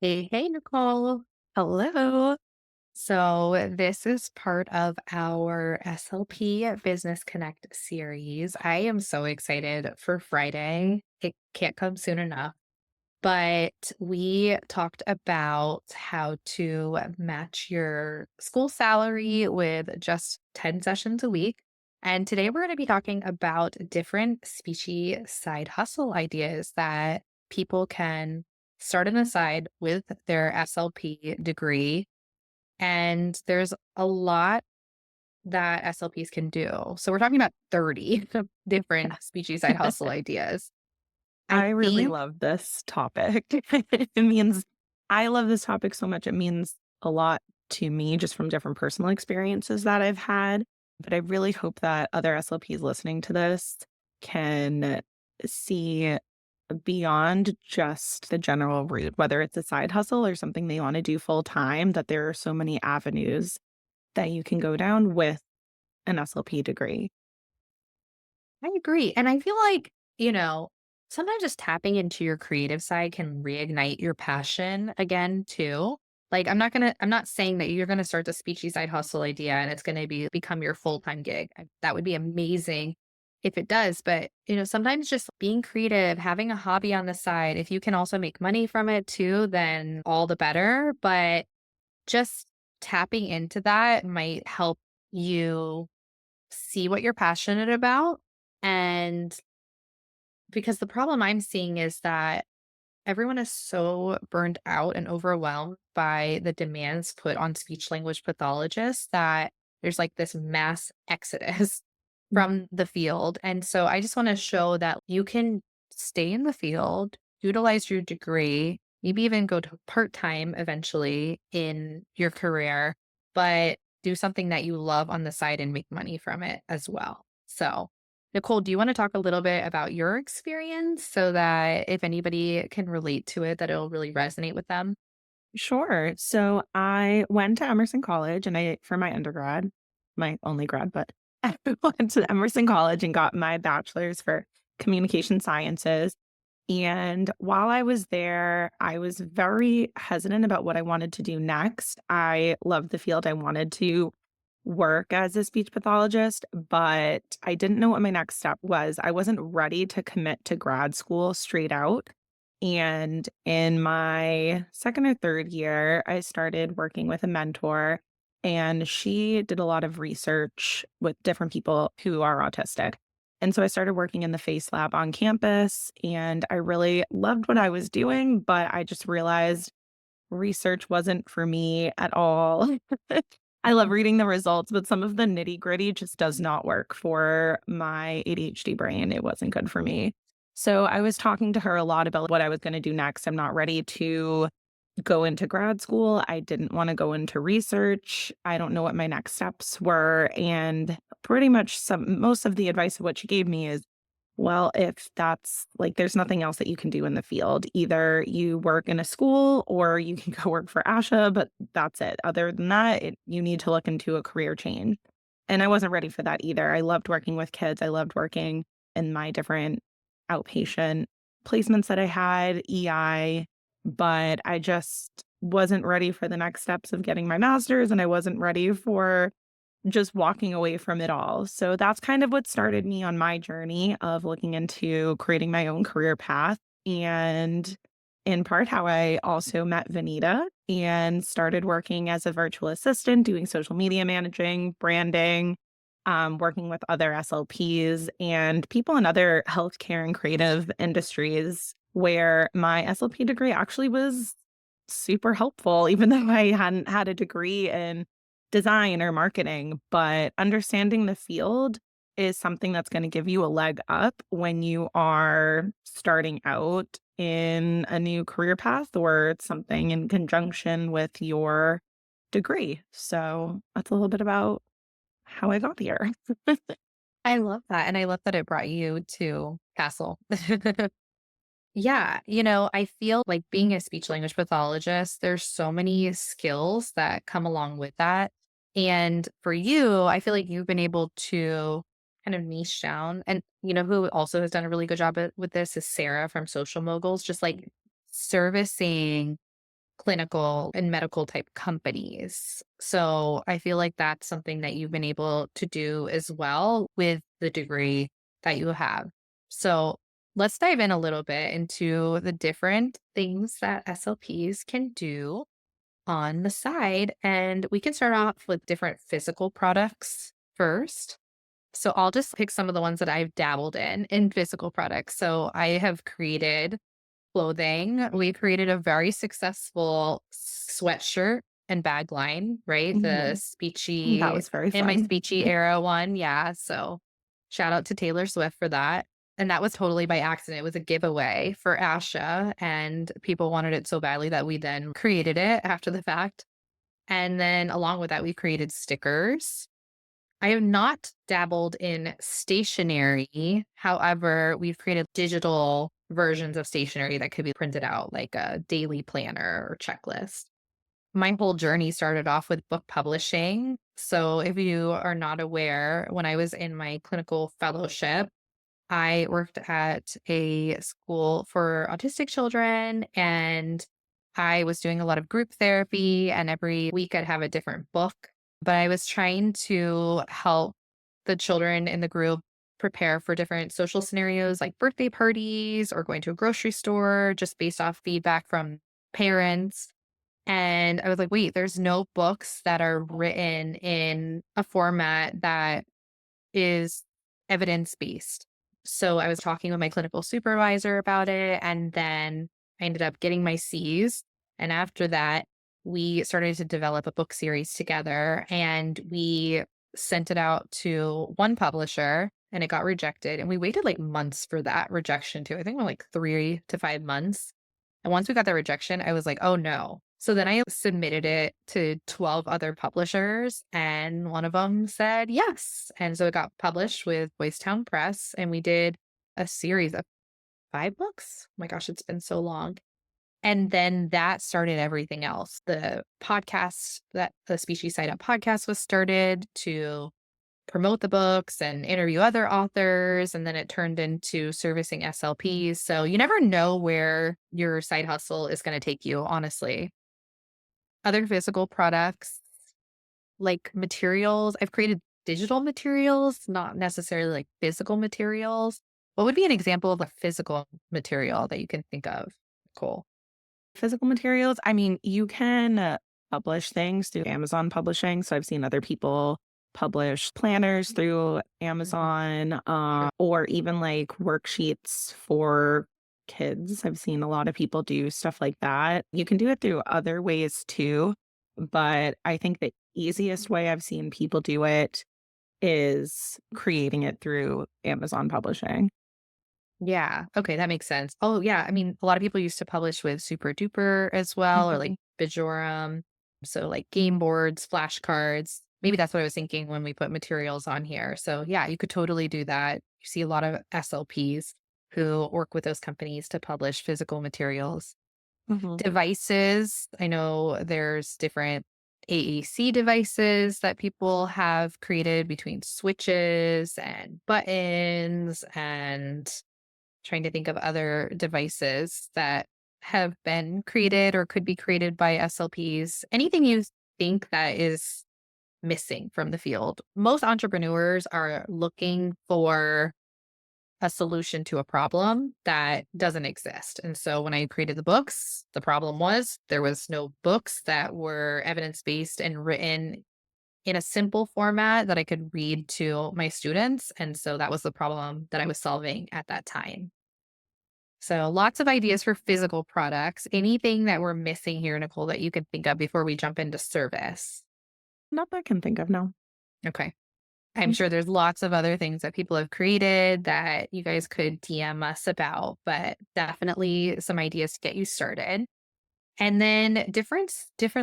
Hey, Nicole. Hello. So, this is part of our SLP Business Connect series. I am so excited for Friday. It can't come soon enough. But we talked about how to match your school salary with just 10 sessions a week. And today we're going to be talking about different speechy side hustle ideas that people can start on the side with their SLP degree. And there's a lot that SLPs can do. So we're talking about 30 different speechy side hustle ideas. I I really think love this topic. It means I love this topic so much. It means a lot to me just from different personal experiences that I've had. But I really hope that other SLPs listening to this can see beyond just the general route, whether it's a side hustle or something they want to do full time, that there are so many avenues that you can go down with an SLP degree. I agree. And I feel like, sometimes just tapping into your creative side can reignite your passion again too. Like I'm not saying that you're gonna start the speechy side hustle idea and it's gonna become your full-time gig. That would be amazing if it does. But sometimes just being creative, having a hobby on the side, if you can also make money from it too, then all the better. But just tapping into that might help you see what you're passionate about. And because the problem I'm seeing is that everyone is so burned out and overwhelmed by the demands put on speech language pathologists that there's like this mass exodus from the field. And so I just want to show that you can stay in the field, utilize your degree, maybe even go to part time eventually in your career, but do something that you love on the side and make money from it as well. So, Nicole, do you want to talk a little bit about your experience so that if anybody can relate to it, that it'll really resonate with them? Sure. So I went to Emerson College and for my undergrad, my only grad, but I went to Emerson College and got my bachelor's for communication sciences. And while I was there, I was very hesitant about what I wanted to do next. I loved the field. I wanted to work as a speech pathologist, but I didn't know what my next step was. I wasn't ready to commit to grad school straight out. And in my second or third year, I started working with a mentor, and she did a lot of research with different people who are autistic. And so I started working in the FACE lab on campus, and I really loved what I was doing, but I just realized research wasn't for me at all. I love reading the results, but some of the nitty-gritty just does not work for my ADHD brain. It wasn't good for me. So I was talking to her a lot about what I was gonna do next. I'm not ready to go into grad school. I didn't wanna go into research. I don't know what my next steps were, and pretty much most of the advice of what she gave me is, well, if that's like, there's nothing else that you can do in the field. Either you work in a school or you can go work for ASHA, but that's it. Other than that, you need to look into a career change. And I wasn't ready for that either. I loved working with kids. I loved working in my different outpatient placements that I had, EI, but I just wasn't ready for the next steps of getting my master's, and I wasn't ready for just walking away from it all. So that's kind of what started me on my journey of looking into creating my own career path, and in part how I also met Vanita and started working as a virtual assistant, doing social media managing, branding, working with other SLPs and people in other healthcare and creative industries where my SLP degree actually was super helpful, even though I hadn't had a degree in design or marketing. But understanding the field is something that's going to give you a leg up when you are starting out in a new career path or something in conjunction with your degree. So that's a little bit about how I got here. I love that. And I love that it brought you to Castle. Yeah, I feel like being a speech language pathologist, there's so many skills that come along with that. And for you, I feel like you've been able to kind of niche down. And who also has done a really good job with this is Sarah from Social Moguls, just like servicing clinical and medical type companies. So I feel like that's something that you've been able to do as well with the degree that you have. So let's dive in a little bit into the different things that SLPs can do on the side. And we can start off with different physical products first. So I'll just pick some of the ones that I've dabbled in physical products. So I have created clothing. We created a very successful sweatshirt and bag line, right? The Mhm. That Speechy was very in my fun. Speechy era one. Yeah. So shout out to Taylor Swift for that. And that was totally by accident. It was a giveaway for ASHA, and people wanted it so badly that we then created it after the fact. And then along with that, we created stickers. I have not dabbled in stationery. However, we've created digital versions of stationery that could be printed out, like a daily planner or checklist. My whole journey started off with book publishing. So, if you are not aware, when I was in my clinical fellowship, I worked at a school for autistic children, and I was doing a lot of group therapy, and every week I'd have a different book. But I was trying to help the children in the group prepare for different social scenarios like birthday parties or going to a grocery store, just based off feedback from parents. And I was like, wait, there's no books that are written in a format that is evidence-based. So I was talking with my clinical supervisor about it, and then I ended up getting my Cs. And after that, we started to develop a book series together, and we sent it out to one publisher and it got rejected. And we waited like months for that rejection too. I think like 3 to 5 months. And once we got the rejection, I was like, oh no. So then I submitted it to 12 other publishers, and one of them said yes. And so it got published with Boys Town Press, and we did a series of 5 books. Oh my gosh, it's been so long. And then that started everything else. The podcast, that the Speechie Side Up podcast was started to promote the books and interview other authors. And then it turned into servicing SLPs. So you never know where your side hustle is going to take you, honestly. Other physical products like materials, I've created digital materials, not necessarily like physical materials. What would be an example of a physical material that you can think of? Cool. Physical materials, I mean, you can publish things through Amazon Publishing. So I've seen other people publish planners through Mhm. Amazon, Sure. or even like worksheets for kids. I've seen a lot of people do stuff like that. You can do it through other ways too. But I think the easiest way I've seen people do it is creating it through Amazon Publishing. Yeah. Okay, that makes sense. Oh, yeah. I mean, a lot of people used to publish with Super Duper as well, or like Mhm. Bijorum. So, like game boards, flashcards. Maybe that's what I was thinking when we put materials on here. So, yeah, you could totally do that. You see a lot of SLPs who work with those companies to publish physical materials. Mhm. Devices, I know there's different AAC devices that people have created between switches and buttons, and trying to think of other devices that have been created or could be created by SLPs. Anything you think that is missing from the field. Most entrepreneurs are looking for a solution to a problem that doesn't exist. And so when I created the books, the problem was there was no books that were evidence-based and written in a simple format that I could read to my students. And so that was the problem that I was solving at that time. So lots of ideas for physical products. Anything that we're missing here, Nicole, that you could think of before we jump into service? Not that I can think of, no. Okay. I'm Mm. sure there's lots of other things that people have created that you guys could DM us about, but definitely some ideas to get you started. And then different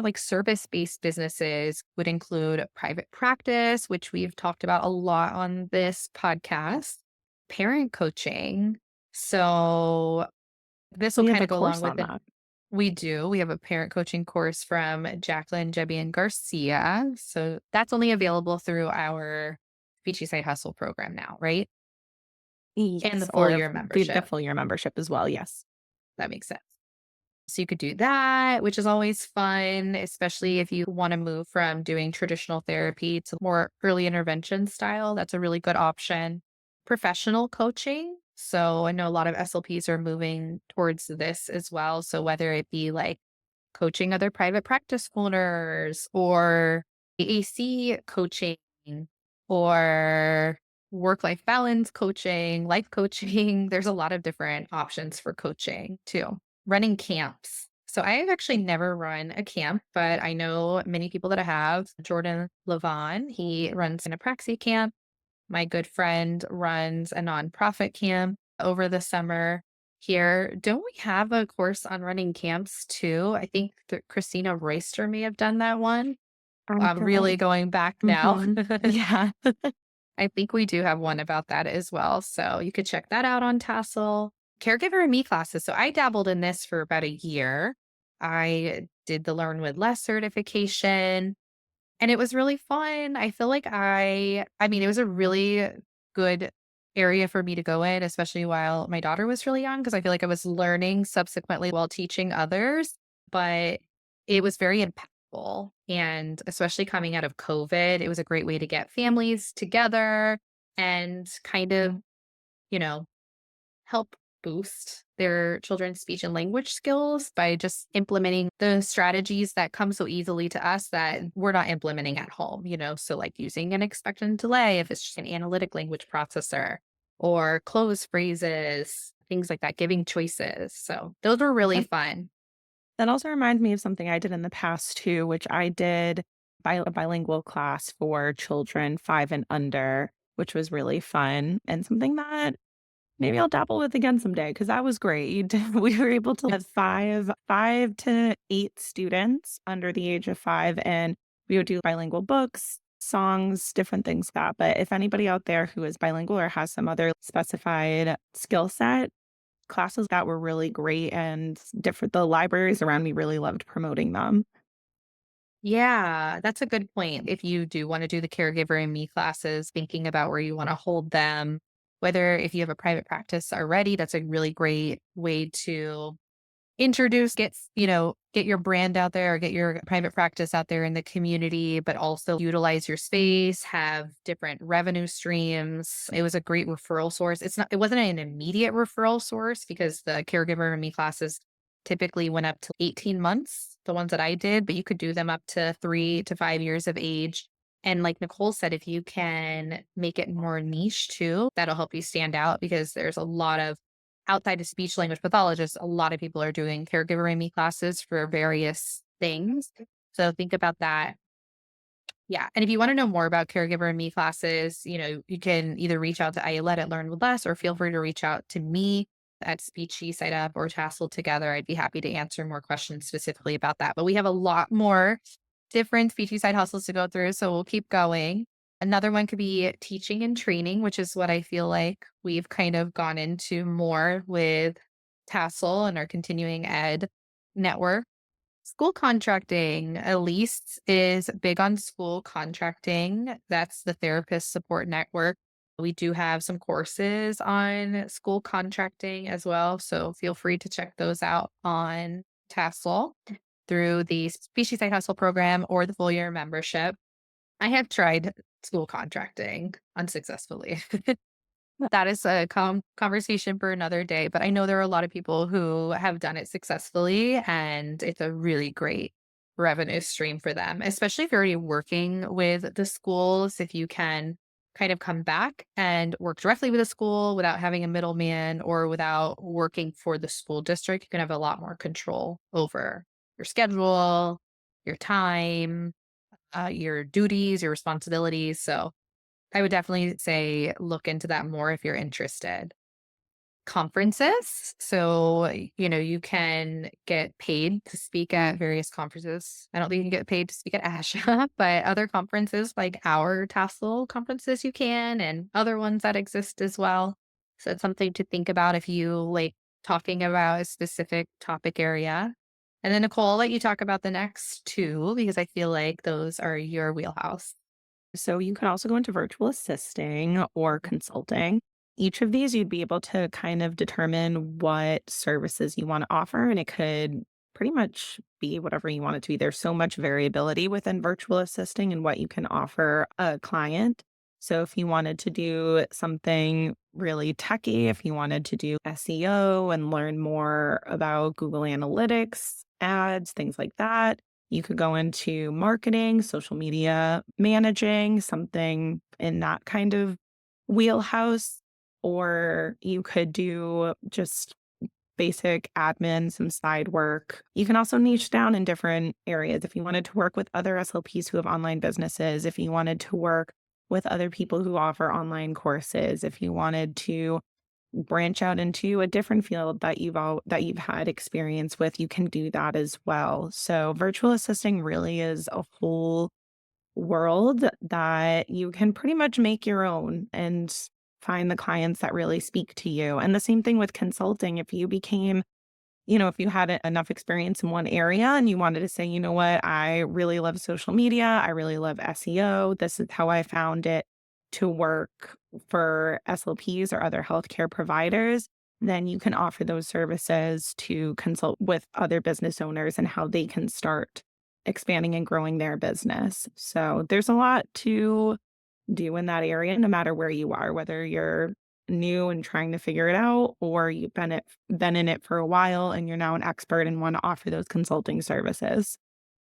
like service-based businesses would include private practice, which we've talked about a lot on this podcast, parent coaching. So this will We have kind a of go along course with on it. that. We do. We have a parent coaching course from Jacqueline, Jebbie, and Garcia. So that's only available through our Speechy Side Hustle program now, right? And the Yes, full or year the membership. full year membership as well, yes. That makes sense. So you could do that, which is always fun, especially if you want to move from doing traditional therapy to more early intervention style. That's a really good option. Professional coaching. So I know a lot of SLPs are moving towards this as well. So whether it be like coaching other private practice owners or AAC coaching or work life balance coaching, life coaching, there's a lot of different options for coaching too. Running camps. So I have actually never run a camp, but I know many people that have. Jordan Levon, he runs an apraxia camp. My good friend runs a nonprofit camp over the summer here. Don't we have a course on running camps too? I think that Christina Royster may have done that one. I I'm feel really like going back now. mhm. Yeah. I think we do have one about that as well. So you could check that out on Tassel. Caregiver and Me classes. So I dabbled in this for about a year. I did the Learn with Less certification. And it was really fun. I feel like I mean, it was a really good area for me to go in, especially while my daughter was really young, because I feel like I was learning subsequently while teaching others, but it was very impactful. And especially coming out of COVID, it was a great way to get families together and kind of, you know, help boost their children's speech and language skills by just implementing the strategies that come so easily to us that we're not implementing at home, So, like using an expectant delay if it's just an analytic language processor or close phrases, things like that, giving choices. So, those were really That fun. that also reminds me of something I did in the past too, which I did a bilingual class for children 5 and under, which was really fun and something that maybe I'll dabble with again someday because that was great. We were able to have five to 8 students under the age of 5, and we would do bilingual books, songs, different things like that. But if anybody out there who is bilingual or has some other specified skill set, classes that were really great and different. The libraries around me really loved promoting them. Yeah, that's a good point. If you do want to do the caregiver and me classes, thinking about where you want to hold them, whether if you have a private practice already, that's a really great way to introduce, get your brand out there or get your private practice out there in the community, but also utilize your space, have different revenue streams. It was a great referral source. It wasn't an immediate referral source because the caregiver and me classes typically went up to 18 months, the ones that I did, but you could do them up to 3 to 5 years of age. And like Nicole said, if you can make it more niche too, that'll help you stand out because there's a lot of outside of speech language pathologists, a lot of people are doing caregiver and me classes for various things. So think about that. Yeah. And if you want to know more about caregiver and me classes, you can either reach out to Ayelet at Learn with Less or feel free to reach out to me at Speechie Side Up or Tassel together. I'd be happy to answer more questions specifically about that. But we have a lot more different Speechy Side hustles to go through. So we'll keep going. Another one could be teaching and training, which is what I feel like we've kind of gone into more with Tassel and our continuing ed network. School contracting. Elise is big on school contracting. That's the therapist support network. We do have some courses on school contracting as well. So feel free to check those out on Tassel through the Species Side Hustle program or the full year membership. I have tried school contracting unsuccessfully. That is a conversation for another day, but I know there are a lot of people who have done it successfully, and it's a really great revenue stream for them, especially if you're already working with the schools. If you can kind of come back and work directly with the school without having a middleman or without working for the school district, you can have a lot more control over your schedule, your time, your duties, your responsibilities. So I would definitely say look into that more if you're interested. Conferences. So, you can get paid to speak at various conferences. I don't think you can get paid to speak at ASHA, but other conferences like our Tassel conferences you can, and other ones that exist as well. So it's something to think about if you like talking about a specific topic area. And then Nicole, I'll let you talk about the next two because I feel like those are your wheelhouse. So you can also go into virtual assisting or consulting. Each of these, you'd be able to kind of determine what services you want to offer, and it could pretty much be whatever you want it to be. There's so much variability within virtual assisting and what you can offer a client. So if you wanted to do something really techy, if you wanted to do SEO and learn more about Google Analytics, ads, things like that, you could go into marketing, social media managing, something in that kind of wheelhouse, or you could do just basic admin, some side work. You can also niche down in different areas. If you wanted to work with other SLPs who have online businesses, if you wanted to work with other people who offer online courses, if you wanted to branch out into a different field that you've had experience with, you can do that as well. So virtual assisting really is a whole world that you can pretty much make your own and find the clients that really speak to you. And the same thing with consulting. If you became, if you had enough experience in one area and you wanted to say, you know what, I really love social media, I really love SEO, this is how I found it to work for SLPs or other healthcare providers, then you can offer those services to consult with other business owners and how they can start expanding and growing their business. So there's a lot to do in that area, no matter where you are, whether you're new and trying to figure it out, or you've been in it for a while and you're now an expert and want to offer those consulting services.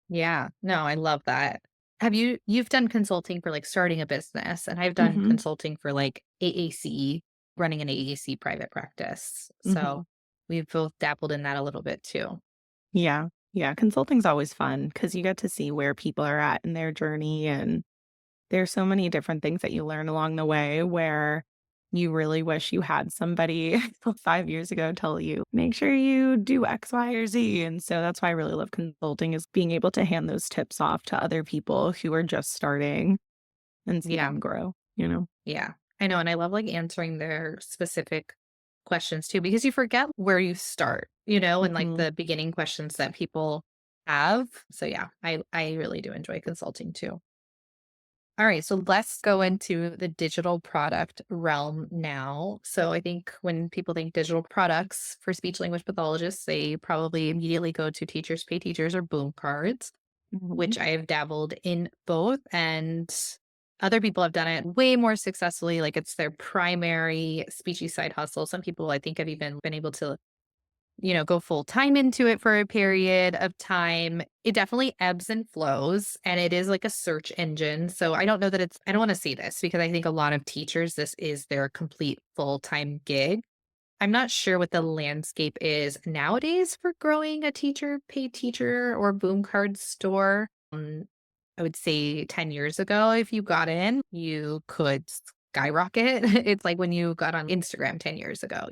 Yeah. No, I love that. You've done consulting for like starting a business, and I've done Hmm. consulting for like AAC, running an AAC private practice. Hmm. So we've both dabbled in that a little bit too. Yeah. Yeah. Consulting's always fun because you get to see where people are at in their journey. And there's so many different things that you learn along the way where you really wish you had somebody 5 years ago tell you, make sure you do X, Y, or Z. And so that's why I really love consulting is being able to hand those tips off to other people who are just starting and see Yeah. them grow. Yeah. I know. And I love like answering their specific questions too, because you forget where you start, and like Hmm. the beginning questions that people have. So yeah, I really do enjoy consulting too. All right, so let's go into the digital product realm now. So I think when people think digital products for speech language pathologists, they probably immediately go to teachers pay teachers or boom cards, Hmm. which I have dabbled in both. And other people have done it way more successfully. Like it's their primary speechy side hustle. Some people I think have even been able to go full time into it for a period of time. It definitely ebbs and flows, and it is like a search engine. So I don't know that I don't want to say this because I think a lot of teachers, this is their complete full time gig. I'm not sure what the landscape is nowadays for growing a teacher, paid teacher, or boom card store. I would say 10 years ago, if you got in, you could skyrocket. It's like when you got on Instagram 10 years ago.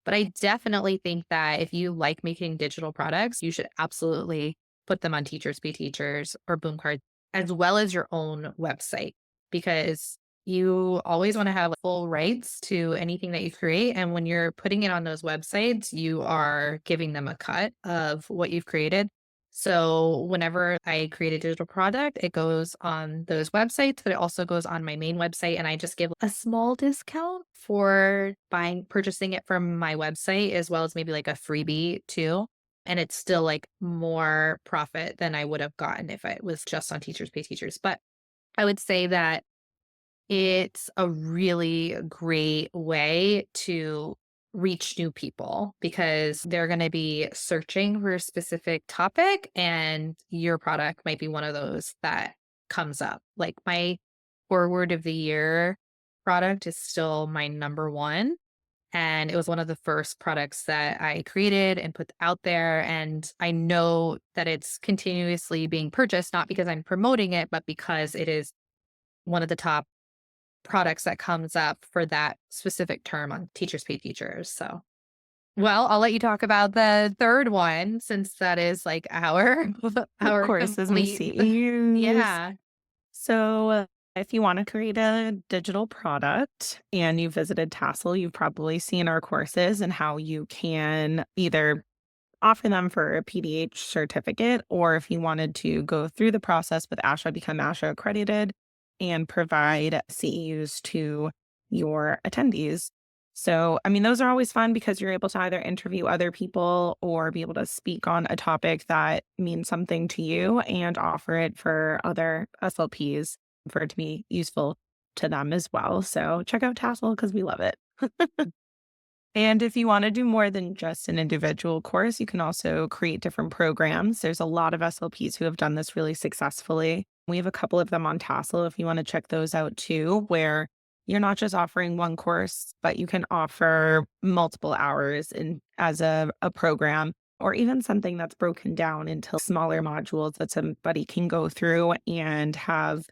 But I definitely think that if you like making digital products, you should absolutely put them on Teachers Pay Teachers or Boom Cards, as well as your own website, because you always want to have full rights to anything that you create. And when you're putting it on those websites, you are giving them a cut of what you've created. So whenever I create a digital product, it goes on those websites, but it also goes on my main website. And I just give a small discount for purchasing it from my website, as well as maybe like a freebie too. And it's still like more profit than I would have gotten if it was just on Teachers Pay Teachers. But I would say that it's a really great way to reach new people because they're going to be searching for a specific topic, and your product might be one of those that comes up. Like my forward of the year product is still my number one. And it was one of the first products that I created and put out there. And I know that it's continuously being purchased, not because I'm promoting it, but because it is one of the top products that comes up for that specific term on Teachers Pay Teachers. So, well, I'll let you talk about the third one since that is like our Of our course, as my complete CEUs. yeah. So, if you want to create a digital product and you visited Tassel, you've probably seen our courses and how you can either offer them for a PDH certificate, or if you wanted to go through the process with ASHA, become ASHA accredited and provide CEUs to your attendees. So, I mean, those are always fun because you're able to either interview other people or be able to speak on a topic that means something to you and offer it for other SLPs for it to be useful to them as well. So, check out Tassel because we love it. And if you want to do more than just an individual course, you can also create different programs. There's a lot of SLPs who have done this really successfully. We have a couple of them on Tassel if you want to check those out too, where you're not just offering one course, but you can offer multiple hours in as a program, or even something that's broken down into smaller modules that somebody can go through and have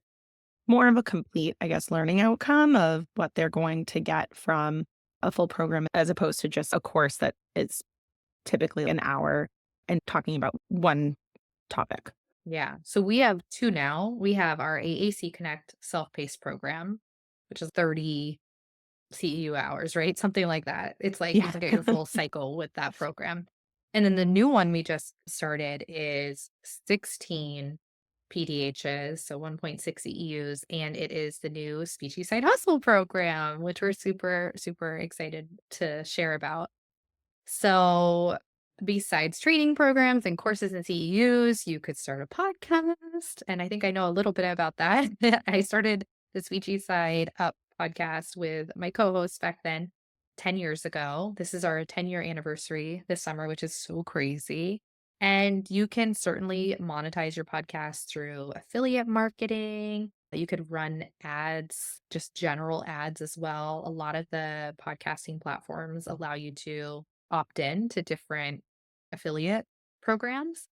more of a complete, I guess, learning outcome of what they're going to get from a full program as opposed to just a course that is typically an hour and talking about one topic. Yeah. So we have 2 now. We have our AAC Connect self-paced program, which is 30 CEU hours, right? Something like that. It's like you Yeah. can get your full cycle with that program. And then the new one we just started is 16 PDHs, so 1.6 CEUs, and it is the new Speechie Side Hustle program, which we're super, super excited to share about. So, besides training programs and courses and CEUs, you could start a podcast. And I think I know a little bit about that. I started the Speechy Side Up podcast with my co host back then 10 years ago. This is our 10-year anniversary this summer, which is so crazy. And you can certainly monetize your podcast through affiliate marketing. You could run ads, just general ads as well. A lot of the podcasting platforms allow you to opt in to different affiliate programs.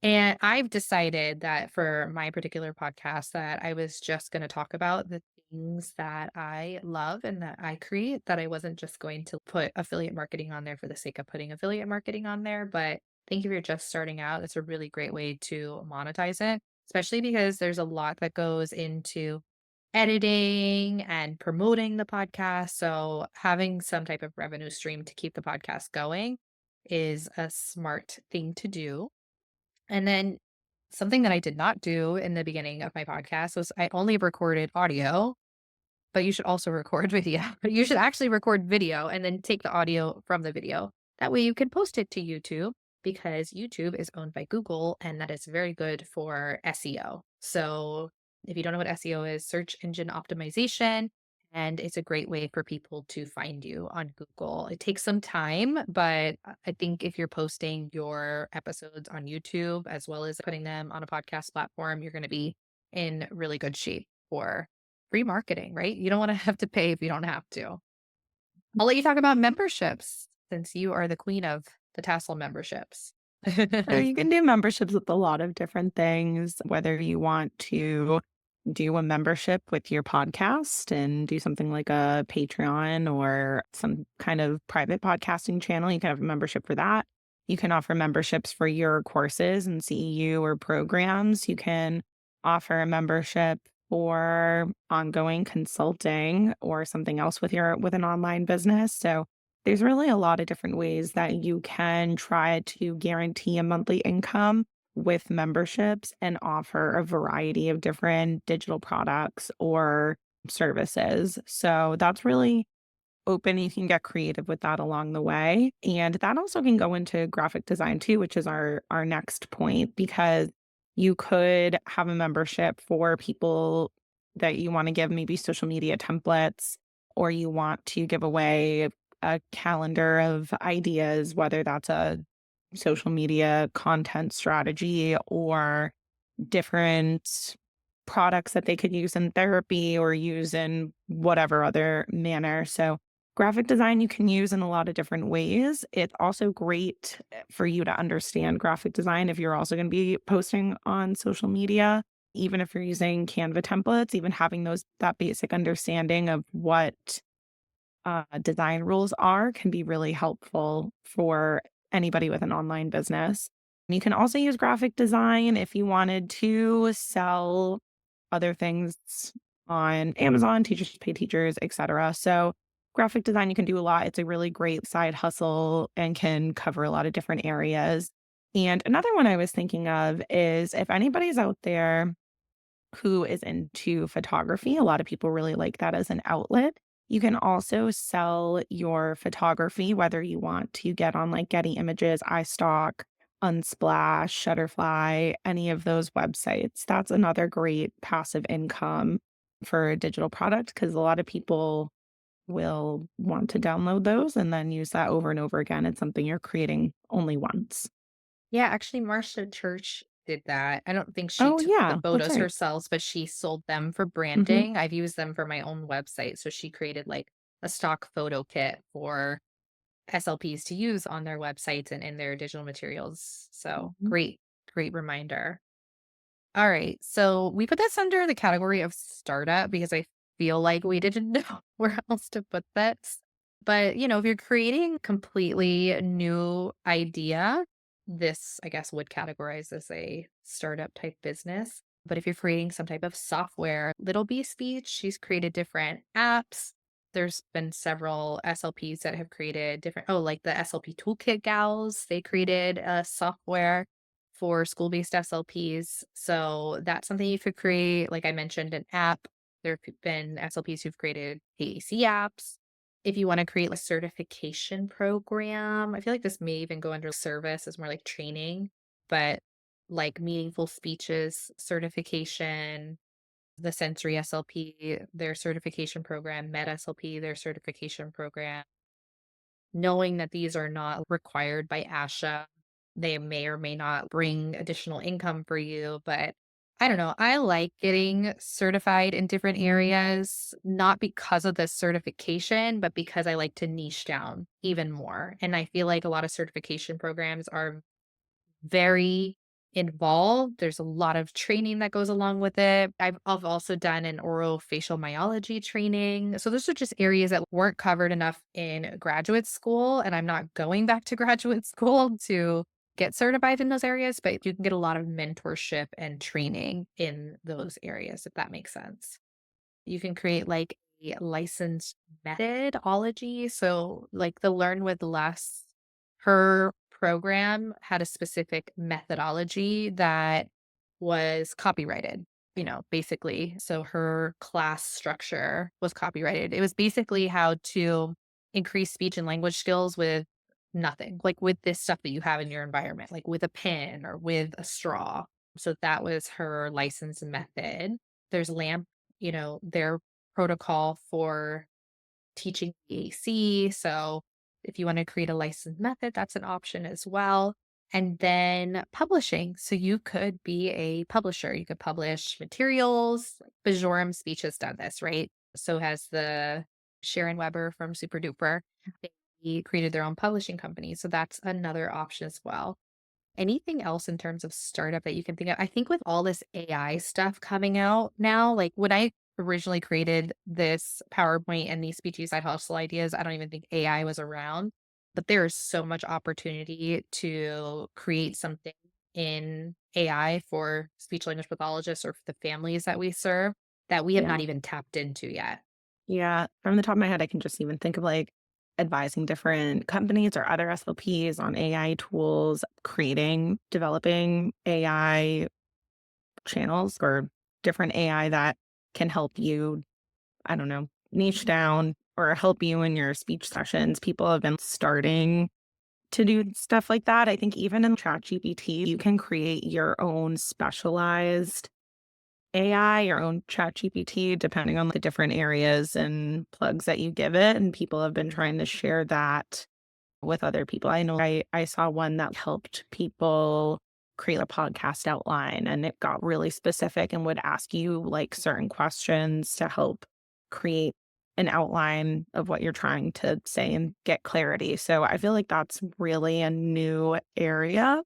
And I've decided that for my particular podcast that I was just going to talk about the things that I love and that I create, that I wasn't just going to put affiliate marketing on there for the sake of putting affiliate marketing on there. But I think if you're just starting out, it's a really great way to monetize it, especially because there's a lot that goes into editing and promoting the podcast. So having some type of revenue stream to keep the podcast going is a smart thing to do. And then something that I did not do in the beginning of my podcast was I only recorded audio, but you should also record video. You should actually record video and then take the audio from the video. That way you can post it to YouTube because YouTube is owned by Google and that is very good for SEO. So if you don't know what SEO is, search engine optimization. And it's a great way for people to find you on Google. It takes some time, but I think if you're posting your episodes on YouTube as well as putting them on a podcast platform, you're going to be in really good shape for free marketing, right? You don't wanna have to pay if you don't have to. I'll let you talk about memberships since you are the queen of the tassel memberships. So you can do memberships with a lot of different things, whether you want to do a membership with your podcast and do something like a Patreon or some kind of private podcasting channel. You can have a membership for that. You can offer memberships for your courses and CEU or programs. You can offer a membership for ongoing consulting or something else with an online business. So there's really a lot of different ways that you can try to guarantee a monthly income with memberships and offer a variety of different digital products or services. So that's really open. You can get creative with that along the way. And that also can go into graphic design too, which is our next point, because you could have a membership for people that you want to give maybe social media templates, or you want to give away a calendar of ideas, whether that's a social media content strategy or different products that they could use in therapy or use in whatever other manner. So, graphic design you can use in a lot of different ways. It's also great for you to understand graphic design if you're also going to be posting on social media. Even if you're using Canva templates, even having that basic understanding of what design rules are can be really helpful for anybody with an online business. You can also use graphic design if you wanted to sell other things on Amazon, teachers pay teachers, etc. So graphic design, you can do a lot. It's a really great side hustle and can cover a lot of different areas. And another one I was thinking of is if anybody's out there who is into photography, a lot of people really like that as an outlet. You can also sell your photography, whether you want to get on like Getty Images, iStock, Unsplash, Shutterfly, any of those websites. That's another great passive income for a digital product because a lot of people will want to download those and then use that over and over again. It's something you're creating only once. Yeah, actually, Marsha Church did that. I don't think she Oh, took the yeah, that's photos right. herself, but she sold them for Mhm. branding. I've used them for my own website. So she created like a stock photo kit for SLPs to use on their websites and in their digital materials. So Mhm. great, great reminder. All right. So we put this under the category of startup because I feel like we didn't know where else to put this. But, if you're creating completely new idea, this, I guess, would categorize as a startup type business. But if you're creating some type of software, Little Bee Speech, she's created different apps. There's been several SLPs that have created different, like the SLP Toolkit gals, they created a software for school-based SLPs. So that's something you could create. Like I mentioned, an app. There have been SLPs who've created AAC apps. If you want to create a certification program, I feel like this may even go under service as more like training, but like meaningful speeches certification, the sensory SLP, their certification program, Med SLP, their certification program, knowing that these are not required by ASHA. They may or may not bring additional income for you, but I don't know. I like getting certified in different areas, not because of the certification, but because I like to niche down even more. And I feel like a lot of certification programs are very involved. There's a lot of training that goes along with it. I've also done an orofacial myology training. So those are just areas that weren't covered enough in graduate school. And I'm not going back to graduate school to get certified in those areas, but you can get a lot of mentorship and training in those areas, if that makes sense. You can create like a licensed methodology. So, like the Learn with Less, her program had a specific methodology that was copyrighted, basically. So, her class structure was copyrighted. It was basically how to increase speech and language skills with nothing, like with this stuff that you have in your environment, like with a pen or with a straw. So, that was her license method. There's LAMP, their protocol for teaching EAC. So if you want to create a licensed method, that's an option as well. And then publishing. So you could be a publisher. You could publish materials. Like Bajorum Speech has done this, right? So has the Sharon Weber from Super Duper. They created their own publishing company. So that's another option as well. Anything else in terms of startup that you can think of? I think with all this AI stuff coming out now, like when I originally created this PowerPoint and these Speechy Side Hustle ideas, I don't even think AI was around. But there is so much opportunity to create something in AI for speech language pathologists or for the families that we serve that we have Yeah. not even tapped into yet. Yeah, from the top of my head, I can just even think of, like, advising different companies or other SLPs on AI tools, developing AI channels or different AI that can help you, I don't know, niche down or help you in your speech sessions. People have been starting to do stuff like that. I think even in ChatGPT, you can create your own specialized AI, your own ChatGPT, depending on the different areas and plugs that you give it, and people have been trying to share that with other people. I know I saw one that helped people create a podcast outline, and it got really specific and would ask you, like, certain questions to help create an outline of what you're trying to say and get clarity. So I feel like that's really a new area.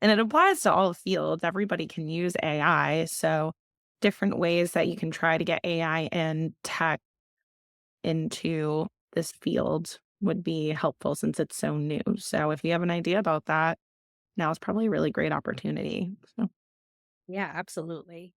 And it applies to all fields. Everybody can use AI. So different ways that you can try to get AI and tech into this field would be helpful since it's so new. So if you have an idea about that, now is probably a really great opportunity. So, Yeah, absolutely.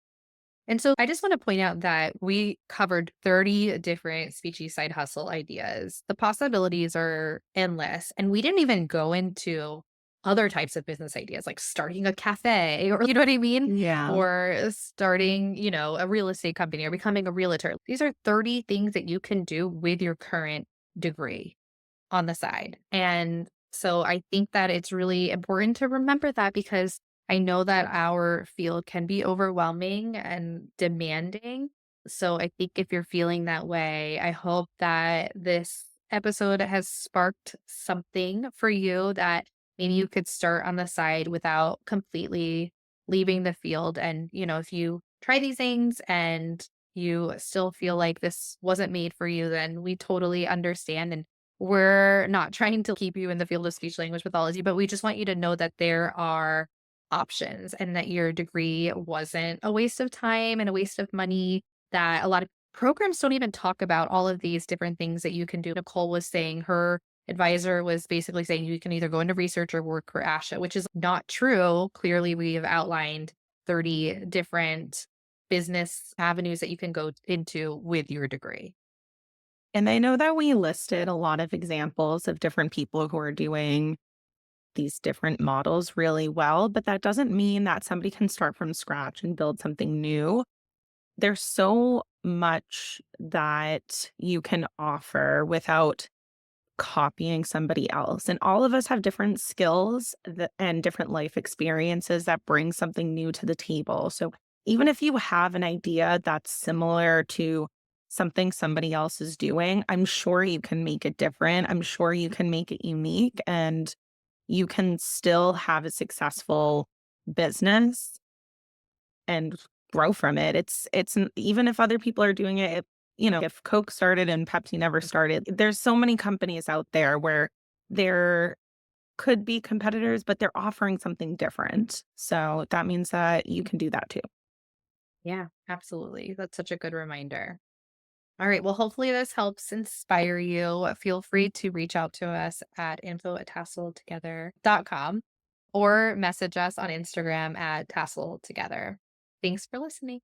And so I just want to point out that we covered 30 different speechy side hustle ideas. The possibilities are endless. And we didn't even go into other types of business ideas, like starting a cafe or you know what I mean? Yeah. Or starting, a real estate company or becoming a realtor. These are 30 things that you can do with your current degree on the side. And so I think that it's really important to remember that because I know that our field can be overwhelming and demanding. So I think if you're feeling that way, I hope that this episode has sparked something for you that maybe you could start on the side without completely leaving the field. And, if you try these things and you still feel like this wasn't made for you, then we totally understand. And we're not trying to keep you in the field of speech language pathology, but we just want you to know that there are options and that your degree wasn't a waste of time and a waste of money, that a lot of programs don't even talk about all of these different things that you can do. Nicole was saying her advisor was basically saying you can either go into research or work for ASHA, which is not true. Clearly, we have outlined 30 different business avenues that you can go into with your degree. And I know that we listed a lot of examples of different people who are doing these different models really well, but that doesn't mean that somebody can start from scratch and build something new. There's so much that you can offer without copying somebody else. And all of us have different skills and different life experiences that bring something new to the table. So even if you have an idea that's similar to something somebody else is doing, I'm sure you can make it different. I'm sure you can make it unique and you can still have a successful business and grow from it. Even if other people are doing it, if Coke started and Pepsi never started, there's so many companies out there where there could be competitors, but they're offering something different. So that means that you can do that too. Yeah, absolutely. That's such a good reminder. All right. Well, hopefully this helps inspire you. Feel free to reach out to us at info@tasseltogether.com or message us on Instagram at tasseltogether. Thanks for listening.